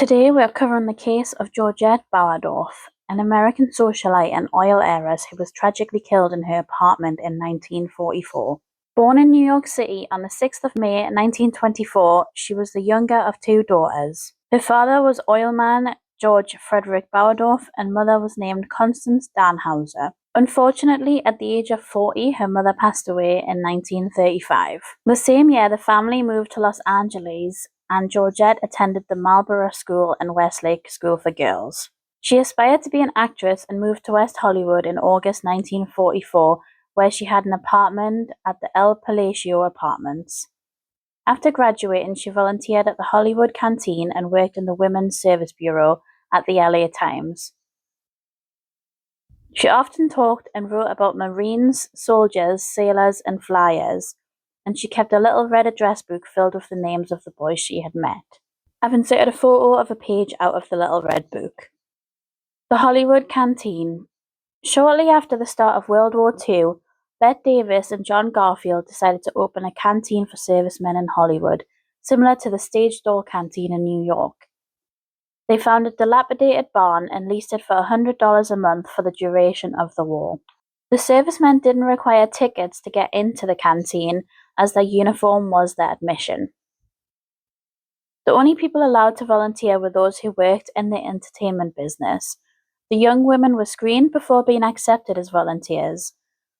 Today we are covering the case of Georgette Bauerdorf, an American socialite and oil heiress who was tragically killed in her apartment in 1944. Born in New York City on the 6th of May 1924, she was the younger of two daughters. Her father was oilman George Frederick Bauerdorf and mother was named Constance Danhauser. Unfortunately, at the age of 40, her mother passed away in 1935. The same year, the family moved to Los Angeles and Georgette attended the Marlborough School and Westlake School for Girls. She aspired to be an actress and moved to West Hollywood in August 1944, where she had an apartment at the El Palacio Apartments. After graduating, she volunteered at the Hollywood Canteen and worked in the Women's Service Bureau at the LA Times. She often talked and wrote about Marines, soldiers, sailors, and flyers, and she kept a little red address book filled with the names of the boys she had met. I've inserted a photo of a page out of the little red book. The Hollywood Canteen. Shortly after the start of World War II, Bette Davis and John Garfield decided to open a canteen for servicemen in Hollywood, similar to the Stage Door Canteen in New York. They found a dilapidated barn and leased it for $100 a month for the duration of the war. The servicemen didn't require tickets to get into the canteen, as their uniform was their admission. The only people allowed to volunteer were those who worked in the entertainment business. The young women were screened before being accepted as volunteers.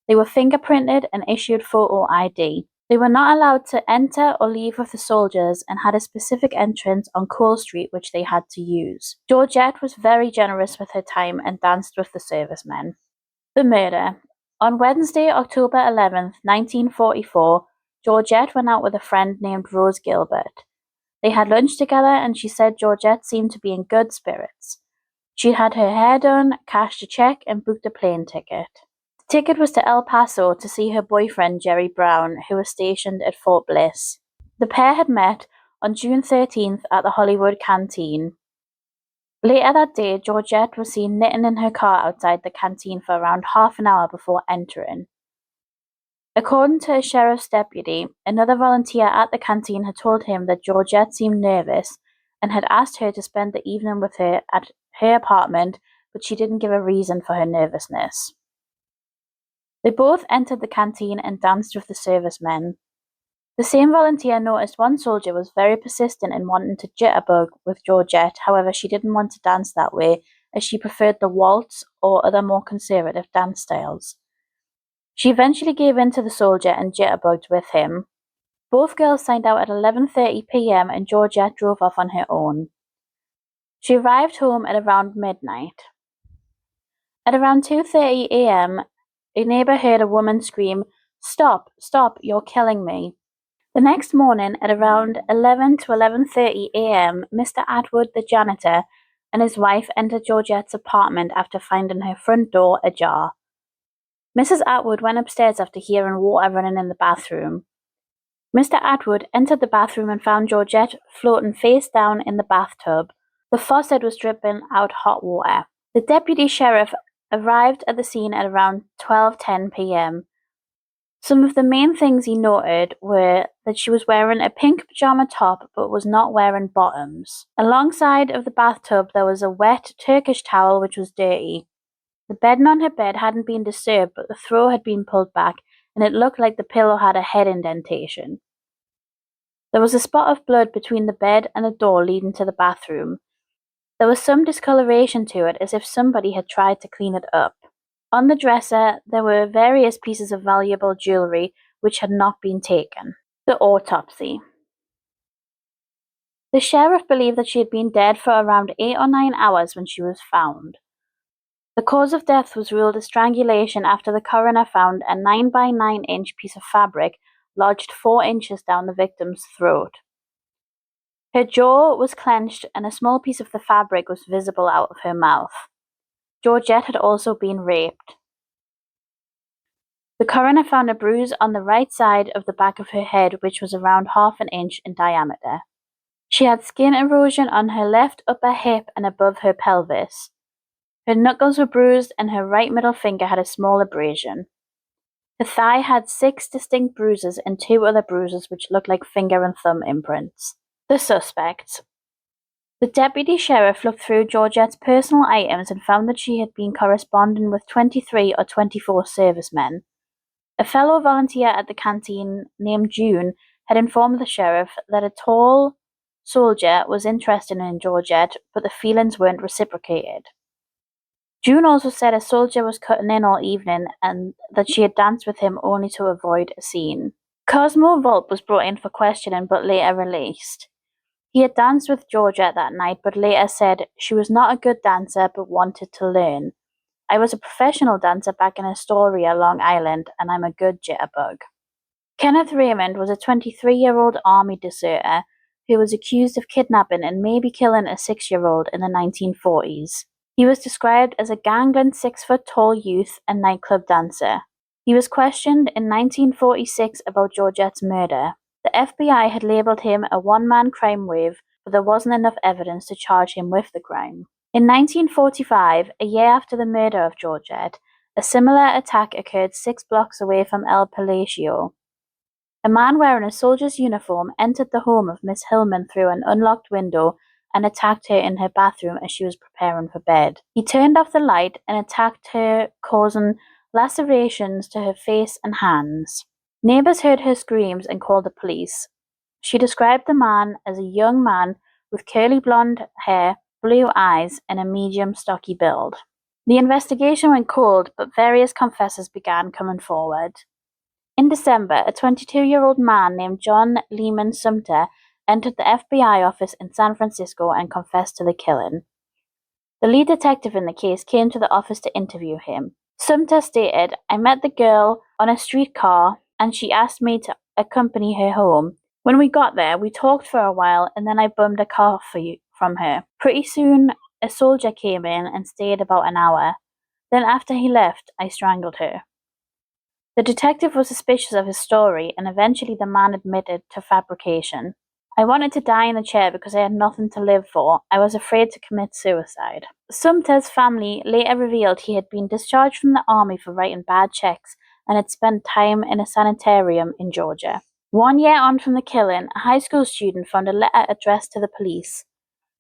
They were fingerprinted and issued photo ID. They were not allowed to enter or leave with the soldiers and had a specific entrance on Cole Street which they had to use. Georgette was very generous with her time and danced with the servicemen. The murder. On Wednesday, October 11th, 1944, Georgette went out with a friend named Rose Gilbert. They had lunch together and she said Georgette seemed to be in good spirits. She had her hair done, cashed a check, and booked a plane ticket. The ticket was to El Paso to see her boyfriend Jerry Brown, who was stationed at Fort Bliss. The pair had met on June 13th at the Hollywood Canteen. Later that day, Georgette was seen knitting in her car outside the canteen for around half an hour before entering. According to a sheriff's deputy, another volunteer at the canteen had told him that Georgette seemed nervous and had asked her to spend the evening with her at her apartment, but she didn't give a reason for her nervousness. They both entered the canteen and danced with the servicemen. The same volunteer noticed one soldier was very persistent in wanting to jitterbug with Georgette, however she didn't want to dance that way as she preferred the waltz or other more conservative dance styles. She eventually gave in to the soldier and jitterbugged with him. Both girls signed out at 11:30 p.m. and Georgette drove off on her own. She arrived home at around midnight. At around 2:30 a.m., a neighbor heard a woman scream, "Stop, stop, you're killing me." The next morning at around 11 to 11:30 a.m., Mr. Atwood, the janitor, and his wife entered Georgette's apartment after finding her front door ajar. Mrs. Atwood went upstairs after hearing water running in the bathroom. Mr. Atwood entered the bathroom and found Georgette floating face down in the bathtub. The faucet was dripping out hot water. The deputy sheriff arrived at the scene at around 12:10 p.m. Some of the main things he noted were that she was wearing a pink pajama top but was not wearing bottoms. Alongside of the bathtub there was a wet Turkish towel which was dirty. The bedding on her bed hadn't been disturbed but the throw had been pulled back and it looked like the pillow had a head indentation. There was a spot of blood between the bed and the door leading to the bathroom. There was some discoloration to it as if somebody had tried to clean it up. On the dresser, there were various pieces of valuable jewellery which had not been taken. The autopsy. The sheriff believed that she had been dead for around 8 or 9 hours when she was found. The cause of death was ruled as strangulation after the coroner found a 9 by 9 inch piece of fabric lodged 4 inches down the victim's throat. Her jaw was clenched and a small piece of the fabric was visible out of her mouth. Georgette had also been raped. The coroner found a bruise on the right side of the back of her head which was around half an inch in diameter. She had skin erosion on her left upper hip and above her pelvis. Her knuckles were bruised and her right middle finger had a small abrasion. Her thigh had 6 distinct bruises and 2 other bruises which looked like finger and thumb imprints. The suspects. The deputy sheriff looked through Georgette's personal items and found that she had been corresponding with 23 or 24 servicemen. A fellow volunteer at the canteen named June had informed the sheriff that a tall soldier was interested in Georgette, but the feelings weren't reciprocated. June also said a soldier was cutting in all evening and that she had danced with him only to avoid a scene. Cosmo Volpe was brought in for questioning but later released. He had danced with Georgette that night but later said she was not a good dancer but wanted to learn. I was a professional dancer back in Astoria, Long Island, and I'm a good jitterbug. Kenneth Raymond was a 23-year-old Army deserter who was accused of kidnapping and maybe killing a 6-year-old in the 1940s. He was described as a gangling 6-foot-tall youth and nightclub dancer. He was questioned in 1946 about Georgette's murder. The FBI had labelled him a one-man crime wave, but there wasn't enough evidence to charge him with the crime. In 1945, a year after the murder of Georgette, a similar attack occurred 6 blocks away from El Palacio. A man wearing a soldier's uniform entered the home of Miss Hillman through an unlocked window and attacked her in her bathroom as she was preparing for bed. He turned off the light and attacked her, causing lacerations to her face and hands. Neighbors heard her screams and called the police. She described the man as a young man with curly blonde hair, blue eyes, and a medium stocky build. The investigation went cold, but various confessors began coming forward. In December, a 22-year-old man named John Lehman Sumter entered the FBI office in San Francisco and confessed to the killing. The lead detective in the case came to the office to interview him. Sumter stated, "I met the girl on a streetcar and she asked me to accompany her home. When we got there, we talked for a while and then I bummed a car from her. Pretty soon, a soldier came in and stayed about an hour. Then after he left, I strangled her." The detective was suspicious of his story and eventually the man admitted to fabrication. "I wanted to die in the chair because I had nothing to live for. I was afraid to commit suicide." Sumter's family later revealed he had been discharged from the army for writing bad checks and had spent time in a sanitarium in Georgia. 1 year on from the killing, a high school student found a letter addressed to the police.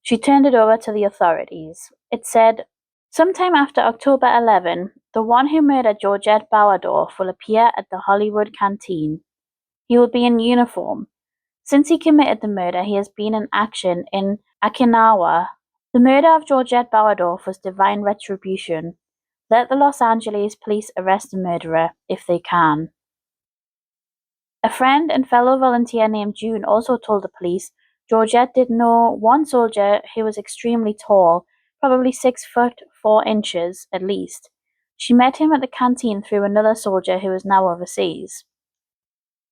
She turned it over to the authorities. It said, "Sometime after October 11, the one who murdered Georgette Bauerdorf will appear at the Hollywood canteen. He will be in uniform. Since he committed the murder, he has been in action in Okinawa. The murder of Georgette Bauerdorf was divine retribution. Let the Los Angeles police arrest the murderer if they can." A friend and fellow volunteer named June also told the police Georgette did know one soldier who was extremely tall, probably 6 foot 4 inches at least. She met him at the canteen through another soldier who was now overseas.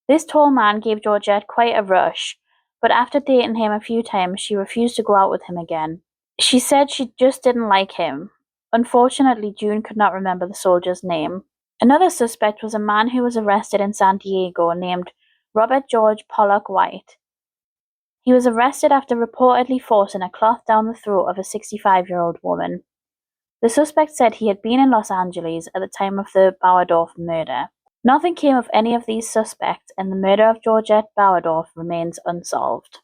This tall man gave Georgette quite a rush, but after dating him a few times, she refused to go out with him again. She said she just didn't like him. Unfortunately, June could not remember the soldier's name. Another suspect was a man who was arrested in San Diego named Robert George Pollock White. He was arrested after reportedly forcing a cloth down the throat of a 65-year-old woman. The suspect said he had been in Los Angeles at the time of the Bauerdorf murder. Nothing came of any of these suspects, and the murder of Georgette Bauerdorf remains unsolved.